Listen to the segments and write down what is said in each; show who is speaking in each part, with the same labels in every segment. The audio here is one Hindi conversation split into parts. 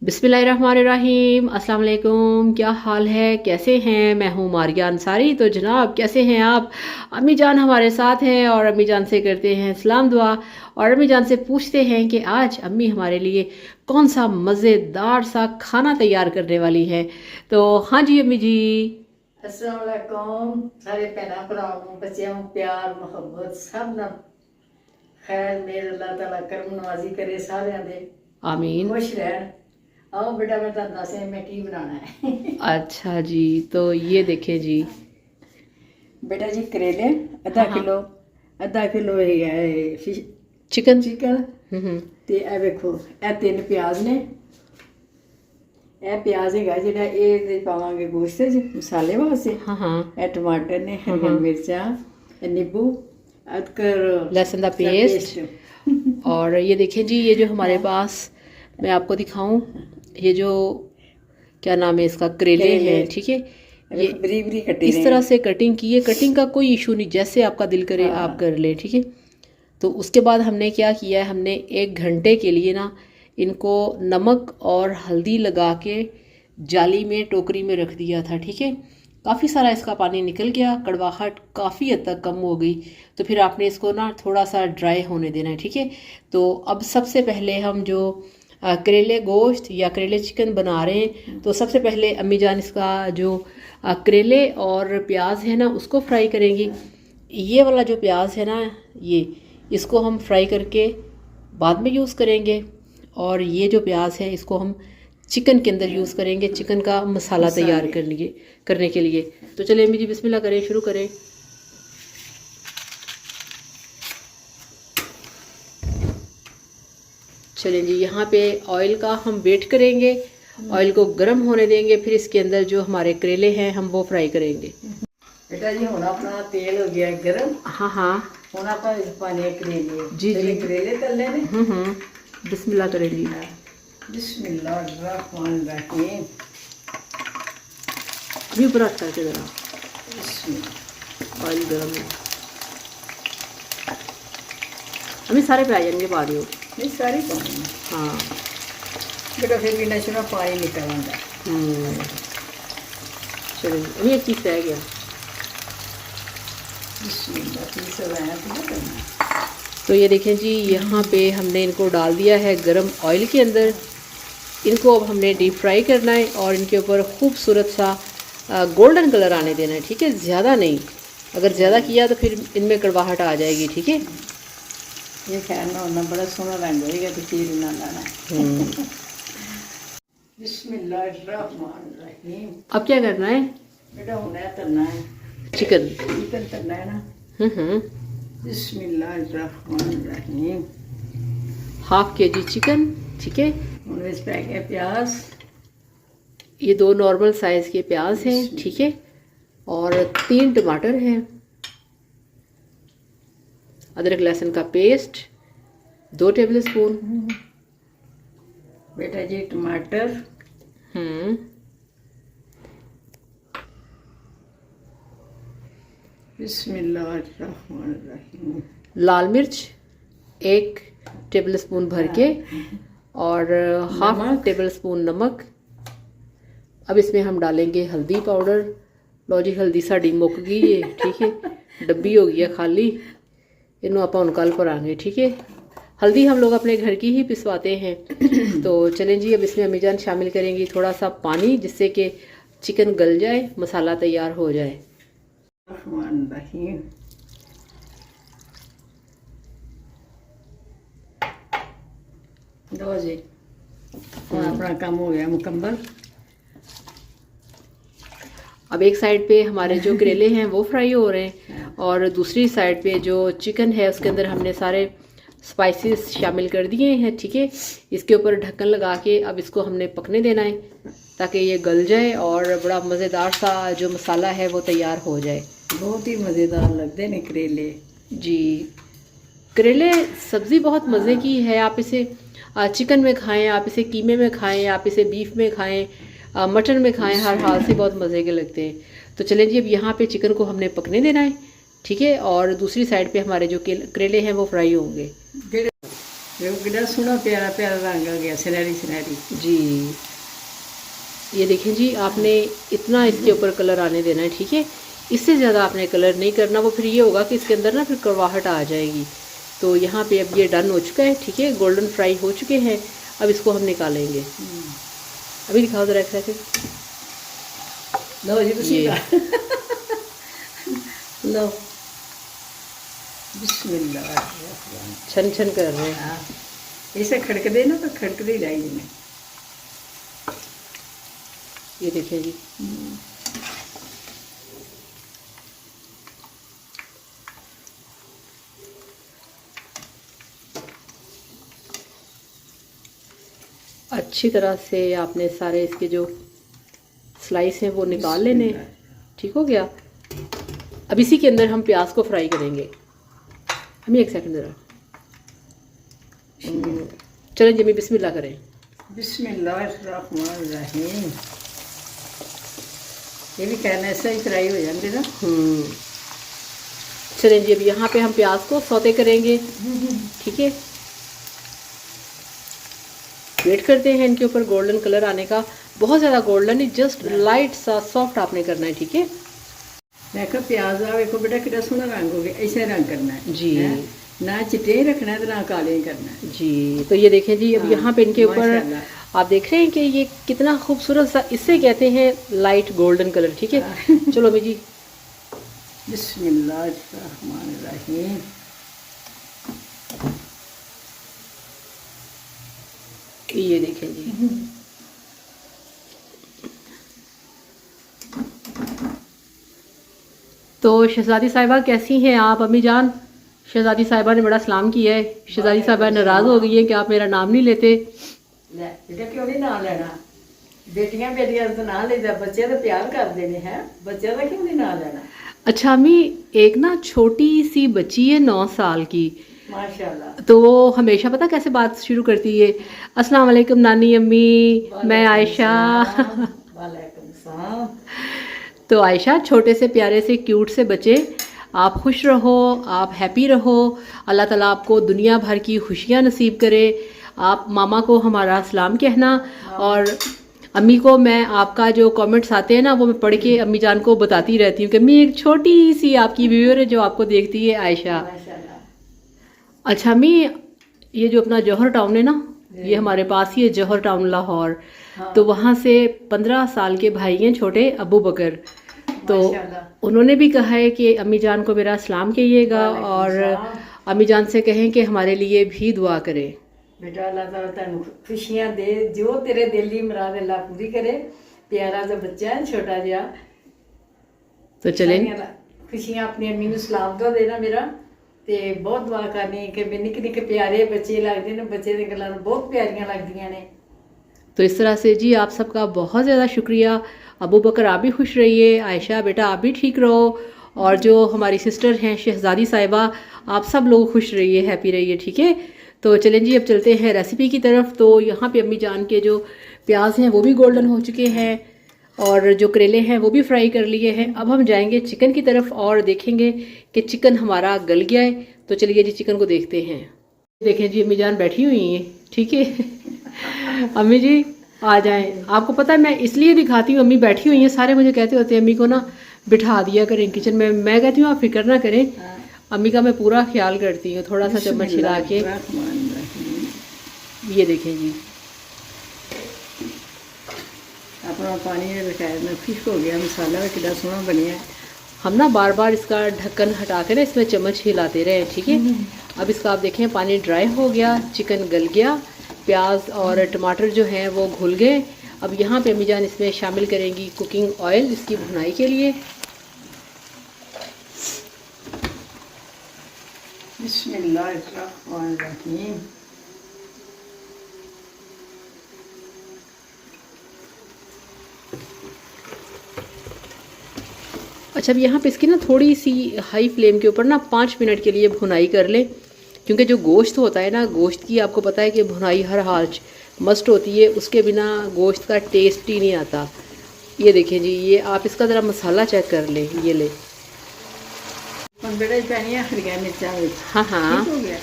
Speaker 1: बिस्मिल्लाहिर्रहमानिर्रहीम। अस्सलाम वालेकुम। क्या हाल है, कैसे हैं? मैं हूँ मारिया अंसारी। तो जनाब कैसे हैं आप? अम्मी जान हमारे साथ हैं और अम्मी जान से करते हैं सलाम दुआ और अम्मी जान से पूछते हैं कि आज अम्मी हमारे लिए कौन सा मज़ेदार सा खाना तैयार करने वाली है। तो हाँ जी अम्मी जी।
Speaker 2: अस्सलाम वालेकुम सारे भैन भरावां नूं बच्चों नूं प्यार मुहब्बत सब ना खैर मेरे अल्लाह ताला करम नवाजी करे सारियां दे
Speaker 1: आमीन।
Speaker 2: खुश रहन। आओ बेटा मैं तुहानूं दस्सदी मैं की बनाना है।
Speaker 1: अच्छा जी, तो ये देखें जी।
Speaker 2: बेटा जी करेले
Speaker 1: हाँ
Speaker 2: आधा
Speaker 1: हाँ।
Speaker 2: किलो है
Speaker 1: चिकन।
Speaker 2: चिकन ते ए वेखो ए 3 प्याज ने ਇਹ ਪਿਆਜ਼ ਹੈਗਾ ਜਿਹੜਾ ਇਹ ਪਾਵਾਂਗੇ ਗੋਸ਼ਤ 'ਚ ਮਸਾਲੇ ਵਾਸਤੇ।
Speaker 1: हाँ हाँ।
Speaker 2: ਇਹ ਟਮਾਟਰ ਨੇ ਹਰੀਆਂ ਮਿਰਚਾਂ ਇਹ नींबू अदरक
Speaker 1: लहसुन का पेस्ट। और ये देखें जी, ये जो हमारे पास मैं आपको दिखाऊं, ये जो क्या नाम है इसका, करेले हैं। ठीक है, ये
Speaker 2: बरीक बरीक कटी
Speaker 1: इस तरह से कटिंग की है। कटिंग का कोई इशू नहीं, जैसे आपका दिल करे आप कर ले। ठीक है, तो उसके बाद हमने क्या किया है, हमने 1 घंटे के लिए ना इनको नमक और हल्दी लगा के जाली में टोकरी में रख दिया था। ठीक है, काफ़ी सारा इसका पानी निकल गया, कड़वाहट काफ़ी हद तक कम हो गई। तो फिर आपने इसको ना थोड़ा सा ड्राई होने देना है। ठीक है, तो अब सबसे पहले हम जो करेले गोश्त या करेले चिकन बना रहे हैं, तो सबसे पहले अम्मी जान इसका जो करेले और प्याज है ना उसको फ्राई करेंगी। ये वाला जो प्याज है ना, ये इसको हम फ्राई करके बाद में यूज़ करेंगे। और ये जो प्याज है इसको हम चिकन के अंदर यूज़ करेंगे, चिकन का मसाला तैयार करने के लिए। तो चलिए अम्मी जी बिस्मिल्लाह करें, शुरू करें। चलें जी, यहाँ पे ऑयल का हम वेट करेंगे, ऑयल को गर्म होने देंगे, फिर इसके अंदर जो हमारे करेले हैं हम वो फ्राई करेंगे।
Speaker 2: बेटा जी हुण अपना तेल हो गया गर्म।
Speaker 1: हाँ हाँ।
Speaker 2: हुण आपां पाने करेले।
Speaker 1: जी जी।
Speaker 2: करेले तलने ने।
Speaker 1: बिस्मिल्लाह करें जी।
Speaker 2: बिस्मिल्लाहिर्रहमानिर्रहीम।
Speaker 1: अभी ऊपर रख करके ज़रा ऑयल गर्म है। अभी सारे प्याज के पा दियो।
Speaker 2: नहीं सारी पानी है।
Speaker 1: हाँ
Speaker 2: बेटा फिर भी नशा पानी निकल आता।
Speaker 1: चलो अभी एक चीज़ रह गया। तो ये देखें जी, यहाँ पे हमने इनको डाल दिया है गरम ऑयल के अंदर। इनको अब हमने डीप फ्राई करना है और इनके ऊपर खूबसूरत सा गोल्डन कलर आने देना है। ठीक है, ज़्यादा नहीं, अगर ज़्यादा किया तो फिर इनमें कड़वाहट आ जाएगी। ठीक है,
Speaker 2: ये खैर ना होना बड़ा सोना रंग होएगा तो तीर ना लाना। बिस्मिल्लाहिर्रहमानिर्रहीम।
Speaker 1: अब क्या करना है
Speaker 2: बेटा होना है तरना है
Speaker 1: चिकन
Speaker 2: तरना है ना। बिस्मिल्लाहिर्रहमानिर्रहीम।
Speaker 1: Half kg chicken. ठीक है,
Speaker 2: ਹੁਣ ਵਿੱਚ ਪੈ ਗਿਆ प्याज।
Speaker 1: ये 2 नॉर्मल साइज़ के प्याज हैं। ठीक है, और 3 टमाटर हैं, अदरक लहसुन का पेस्ट 2 टेबल स्पून।
Speaker 2: बेटा जी टमाटर। बिस्मिल्लाहिर्रहमानिर्रहीम।
Speaker 1: लाल मिर्च 1 टेबल स्पून भर के और हाफ टेबल स्पून नमक। अब इसमें हम डालेंगे हल्दी पाउडर। लो जी, हल्दी साड़ी मुक गई है। ठीक है, डब्बी हो गई है खाली, इन्हों आप कल भरांगे। ठीक है, हल्दी हम लोग अपने घर की ही पिसवाते हैं। तो चलें जी, अब इसमें अम्मी जान शामिल करेंगी थोड़ा सा पानी, जिससे कि चिकन गल जाए, मसाला तैयार हो जाए।
Speaker 2: लो जी, अपना काम हो गया मुकम्मल।
Speaker 1: अब एक साइड पे हमारे जो करेले हैं वो फ्राई हो रहे हैं और दूसरी साइड पे जो चिकन है उसके अंदर हमने सारे स्पाइसेस शामिल कर दिए हैं। ठीक है, इसके ऊपर ढक्कन लगा के अब इसको हमने पकने देना है ताकि ये गल जाए और बड़ा मज़ेदार सा जो मसाला है वो तैयार हो जाए।
Speaker 2: बहुत ही मज़ेदार लगते हैं करेले
Speaker 1: जी। करेले सब्ज़ी बहुत मज़े की है। आप इसे चिकन में खाएं, आप इसे कीमे में खाएं, आप इसे बीफ में खाएं, मटन में खाएं, हर हाल से बहुत मज़े के लगते हैं। तो चलें जी, अब यहाँ पे चिकन को हमने पकने देना है। ठीक है, और दूसरी साइड पे हमारे जो करेले हैं वो फ्राई होंगे।
Speaker 2: देखो कितना सोना प्यारा प्यारा रंग आ गया, सुनहरी सुनहरी।
Speaker 1: जी ये देखें जी, आपने इतना इसके ऊपर कलर आने देना है, ठीक है। इससे ज़्यादा आपने कलर नहीं करना, वो फिर ये होगा कि इसके अंदर ना फिर कड़वाहट आ जाएगी। तो यहाँ पे अब ये डन हो चुका है, ठीक है, गोल्डन फ्राई हो चुके हैं। अब इसको हम निकालेंगे। अभी दिखाओ ज़रा एक सेकंड।
Speaker 2: लो जी
Speaker 1: ये
Speaker 2: लो, बिस्मिल्लाह।
Speaker 1: छन छन कर रहे हैं।
Speaker 2: हाँ, ऐसे खड़कदे ना तो खड़कदे ही जाएगी में।
Speaker 1: ये देखें जी, अच्छी तरह से आपने सारे इसके जो स्लाइस हैं वो निकाल लेने हैं। ठीक हो गया। अब इसी के अंदर हम प्याज को फ्राई करेंगे। हमें एक सेकंड ज़रा, चलें जमी बिस्मिल्लाह करें।
Speaker 2: बिस्मिल्लाहिर्रहमानिर्रहीम। ये भी कहना ऐसा ही फ्राई हो जाएंगे ना।
Speaker 1: चलें जी, अब यहाँ पे हम प्याज को सौते करेंगे, ठीक है। वेट करते हैं इनके ऊपर गोल्डन कलर आने का। बहुत ज़्यादा गोल्डन नहीं, जस्ट लाइट सा सॉफ्ट आपने करना है, ठीक है।
Speaker 2: देखो प्याज आ देखो बेटा कितना सोना रंग हो गया, ऐसे रंग करना है
Speaker 1: जी।
Speaker 2: ना चिट्टे ही रखना है तो ना काले ही करना है
Speaker 1: जी। तो ये देखें जी, अब यहाँ पे इनके ऊपर आप देख रहे हैं कि ये कितना खूबसूरत सा, इससे कहते हैं लाइट गोल्डन कलर, ठीक है। चलो अभी जी,
Speaker 2: बिस्मिल्लाहिर्रहमानिर्रहीम।
Speaker 1: ये देखें जी, तो शहजादी साहिबा कैसी हैं आप? अम्मी जान, शहजादी साहिबा ने बड़ा सलाम किया है। शहजादी साहिबा नाराज़ हो गई है कि आप मेरा नाम नहीं लेते।
Speaker 2: बेटा क्यों नहीं ना लेना, बेटियां बेटियां तो ना लेता, बच्चे तो प्यार कर देने हैं, बच्चे का क्यों नहीं ना लेना।
Speaker 1: अच्छा अम्मी, एक ना छोटी सी बच्ची है 9 साल की,
Speaker 2: माशाल्लाह।
Speaker 1: तो वो हमेशा पता कैसे बात शुरू करती है, अस्सलाम वालेकुम नानी अम्मी, मैं आयशा।
Speaker 2: वालेकुम सलाम।
Speaker 1: तो आयशा, छोटे से प्यारे से क्यूट से बच्चे, आप खुश रहो, आप हैप्पी रहो, अल्लाह ताला आपको दुनिया भर की खुशियाँ नसीब करे। आप मामा को हमारा सलाम कहना, और अम्मी को मैं आपका जो कमेंट्स आते हैं ना वो मैं पढ़ के अम्मी जान को बताती रहती हूँ कि अम्मी एक छोटी सी आपकी व्यूअर है जो आपको देखती है, आयशा। अच्छा अम्मी, ये जो अपना जौहर टाउन है ना, ये हमारे पास ही है, जौहर टाउन लाहौर। तो वहाँ से 15 साल के भाई हैं छोटे, अबू बकर। तो उन्होंने भी कहा है कि अम्मी जान को मेरा सलाम कहिएगा, और अम्मी जान से कहें कि हमारे लिए भी दुआ करें।
Speaker 2: बेटा अल्लाह ताला तेन खुशियां दे, जो तेरे दिल की मुराद अल्लाह पूरी करे। प्यारा सा बच्चा है छोटा जिहा,
Speaker 1: तो चलें,
Speaker 2: खुशियां अपनी अम्मी ਨੂੰ सलाम तो देना मेरा, ਤੇ बहुत दुआ करनी कि निक्के निक्के प्यारे बच्चे लगते हैं, बच्चे दी गल्लां बहुत प्यारियां लगदियां ने।
Speaker 1: तो इस तरह से जी आप सबका बहुत ज़्यादा शुक्रिया। अबू बकर आप भी खुश रहिए, आयशा बेटा आप भी ठीक रहो, और जो हमारी सिस्टर हैं शहजादी साहिबा, आप सब लोग खुश रहिए, हैप्पी रहिए, ठीक है। तो चलें जी, अब चलते हैं रेसिपी की तरफ। तो यहाँ पे अम्मी जान के जो प्याज हैं वो भी गोल्डन हो चुके हैं, और जो करेले हैं वो भी फ्राई कर लिए हैं। अब हम जाएंगे चिकन की तरफ और देखेंगे कि चिकन हमारा गल गया है। तो चलिए जी चिकन को देखते हैं। देखें जी अम्मी जान बैठी हुई हैं, ठीक है। अम्मी जी आ जाएं। आपको पता है मैं इसलिए दिखाती हूँ, अम्मी बैठी हुई हैं, सारे मुझे कहते होते हैं अम्मी को ना बिठा दिया करें किचन में। मैं कहती हूँ आप फिक्र ना करें, अम्मी का मैं पूरा ख्याल करती हूँ, थोड़ा सा चम्मच हिला के। ये देखें जी,
Speaker 2: अपना पानी में खुश्क हो गया, मसाला भी कितना सोना बनिया।
Speaker 1: हम ना बार बार इसका ढक्कन हटा के ना इसमें चम्मच हिलाते रहे, ठीक है। अब इसका आप देखें पानी ड्राई हो गया, चिकन गल गया, प्याज और टमाटर जो हैं वो घुल गए। अब यहाँ पे अम्मी जान इसमें शामिल करेंगी कुकिंग ऑयल इसकी भुनाई के लिए।
Speaker 2: बिस्मिल्लाहिर्रहमानिर्रहीम।
Speaker 1: अच्छा अब यहाँ पे इसकी ना थोड़ी सी हाई फ्लेम के ऊपर ना 5 मिनट के लिए भुनाई कर लें, क्योंकि जो गोश्त होता है ना, गोश्त की आपको पता है कि भुनाई हर हाल मस्ट होती है, उसके बिना गोश्त का टेस्ट ही नहीं आता। ये देखें जी, ये आप इसका ज़रा मसाला चेक कर लें, ये ले।
Speaker 2: बेटा पैनिया हरिया मिर्चा,
Speaker 1: हाँ हाँ,
Speaker 2: हो गया।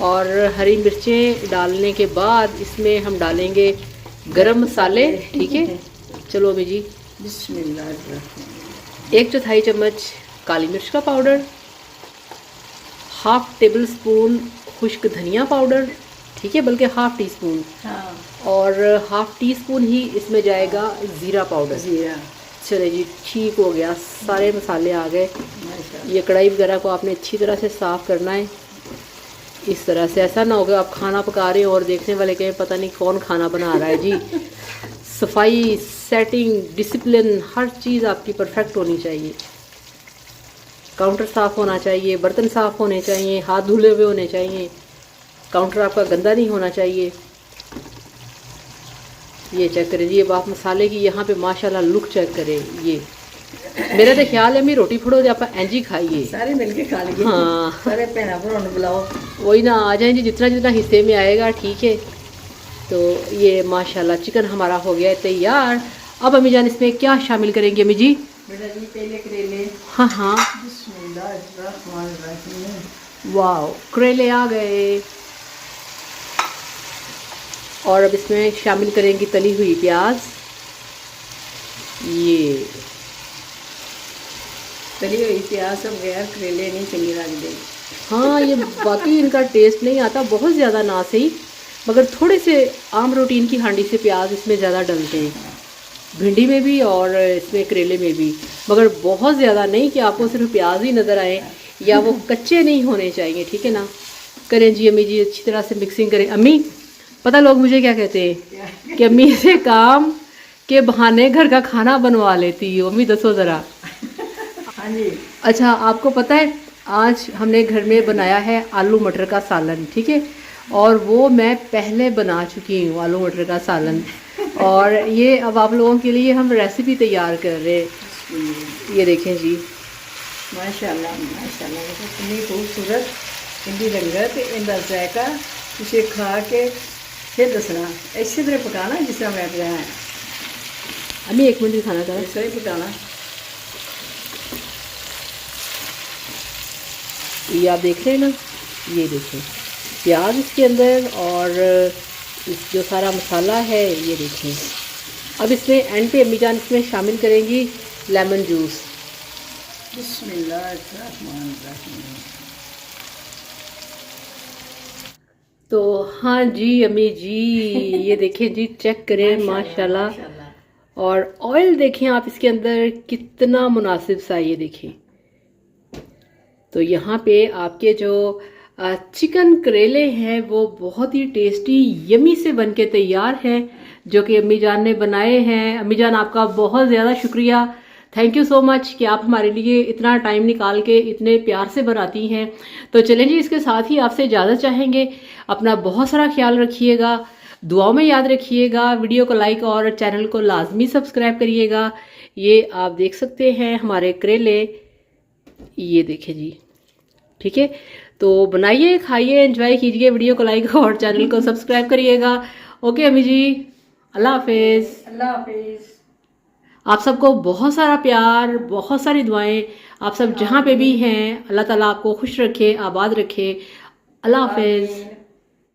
Speaker 1: और हरी मिर्चें डालने के बाद इसमें हम डालेंगे गरम मसाले। ठीक है, चलो अम्मी जी।
Speaker 2: बिस्मिल्लाह।
Speaker 1: 1/4 चम्मच काली मिर्च का पाउडर, 1/2 टेबल स्पून खुश्क धनिया पाउडर, ठीक है, बल्कि 1/2 टीस्पून,
Speaker 2: हाँ,
Speaker 1: और 1/2 टीस्पून ही इसमें जाएगा ज़ीरा पाउडर।
Speaker 2: जीरा।
Speaker 1: चले जी, ठीक हो गया, सारे मसाले आ गए।
Speaker 2: माशाल्लाह।
Speaker 1: ये कढ़ाई वगैरह को आपने अच्छी तरह से साफ़ करना है। इस तरह से, ऐसा ना हो कि आप खाना पका रहे हो और देखने वाले कहें पता नहीं कौन खाना बना रहा है जी। सफाई, सेटिंग, डिसिप्लिन, हर चीज़ आपकी परफेक्ट होनी चाहिए। काउंटर साफ़ होना चाहिए, बर्तन साफ़ होने चाहिए, हाथ धुले हुए होने चाहिए, काउंटर आपका गंदा नहीं होना चाहिए। ये चेक करें जी, अब आप मसाले की यहाँ पे माशाल्लाह लुक चेक करें। ये मेरा तो ख्याल है मैं रोटी फड़ो जो आप एंजी खाइए,
Speaker 2: सारे मिलके खा लिए।
Speaker 1: हाँ।
Speaker 2: सारे भैन भराओं को बुलाओ।
Speaker 1: वही ना, आ जाए जी, जितना जितना हिस्से में आएगा। ठीक है, तो ये माशाल्लाह चिकन हमारा हो गया है तैयार। अब अम्मी जान इसमें क्या शामिल करेंगे अम्मी जी?
Speaker 2: बेटा जी पहले करेले।
Speaker 1: हाँ हाँ,
Speaker 2: बिस्मिल्लाहिर्रहमानिर्रहीम।
Speaker 1: वाह, करेले आ गए। और अब इसमें शामिल करेंगे तली हुई प्याज। ये
Speaker 2: तली हुई प्याज सब बगैर करेले नहीं चंगी लगते।
Speaker 1: हाँ, ये बाकी इनका टेस्ट नहीं आता, बहुत ज़्यादा ना सही, मगर थोड़े से आम रूटीन की हांडी से प्याज इसमें ज़्यादा डलते हैं, भिंडी में भी और इसमें करेले में भी, मगर बहुत ज़्यादा नहीं कि आपको सिर्फ प्याज ही नज़र आए, या वो कच्चे नहीं होने चाहिए। ठीक है ना, करें जी अम्मी जी, अच्छी तरह से मिक्सिंग करें। अम्मी, पता लोग मुझे क्या कहते हैं कि अम्मी से काम के बहाने घर का खाना बनवा लेती हो। अम्मी दसो ज़रा।
Speaker 2: हाँ जी।
Speaker 1: अच्छा, आपको पता है आज हमने घर में बनाया है आलू मटर का सालन। ठीक है, और वो मैं पहले बना चुकी हूँ आलू मटर का सालन, और ये अब आप लोगों के लिए हम रेसिपी तैयार कर रहे हैं। ये देखें जी,
Speaker 2: माशाल्लाह माशाल्लाह, इतनी खूबसूरत इनकी रंगत, इनका जायका, इसे खा के फिर दसना इसी तरह पकाना जिस तरह मैं बनाया है।
Speaker 1: अम्मी 1 मिनट दिखाना था।
Speaker 2: इस तरह ही पकाना।
Speaker 1: ये आप देख रहे हैं ना, ये देखें प्याज इसके अंदर, और इस जो सारा मसाला है ये देखें। अब इसमें एंड पे अम्मी जान इसमें शामिल करेंगी लेमन जूस।
Speaker 2: बिस्मिल्लाहिर्रहमानिर्रहीम।
Speaker 1: तो हाँ जी अम्मी जी, ये देखें जी, चेक करें माशाल्लाह।
Speaker 2: माशाल्लाह।
Speaker 1: और ऑयल देखें आप इसके अंदर कितना मुनासिब सा, ये देखें। तो यहाँ पे आपके जो चिकन करेले हैं वो बहुत ही टेस्टी यमी से बनके तैयार हैं, जो कि अम्मी जान ने बनाए हैं। अम्मी जान आपका बहुत ज़्यादा शुक्रिया, थैंक यू सो मच कि आप हमारे लिए इतना टाइम निकाल के इतने प्यार से बनाती हैं। तो चलें जी, इसके साथ ही आपसे इजाज़त चाहेंगे। अपना बहुत सारा ख्याल रखिएगा, दुआओं में याद रखिएगा, वीडियो को लाइक और चैनल को लाजमी सब्सक्राइब करिएगा। ये आप देख सकते हैं हमारे करेले, ये देखें जी। ठीक है, तो बनाइए, खाइए, एंजॉय कीजिए, वीडियो को लाइक और चैनल को सब्सक्राइब करिएगा। ओके अम्मी जी, अल्लाह हाफिज़।
Speaker 2: अल्लाह हाफिज़।
Speaker 1: आप सबको बहुत सारा प्यार, बहुत सारी दुआएं। आप सब जहाँ पे भी हैं, अल्लाह ताला आपको खुश रखे, आबाद रखे। अल्लाह हाफिज़।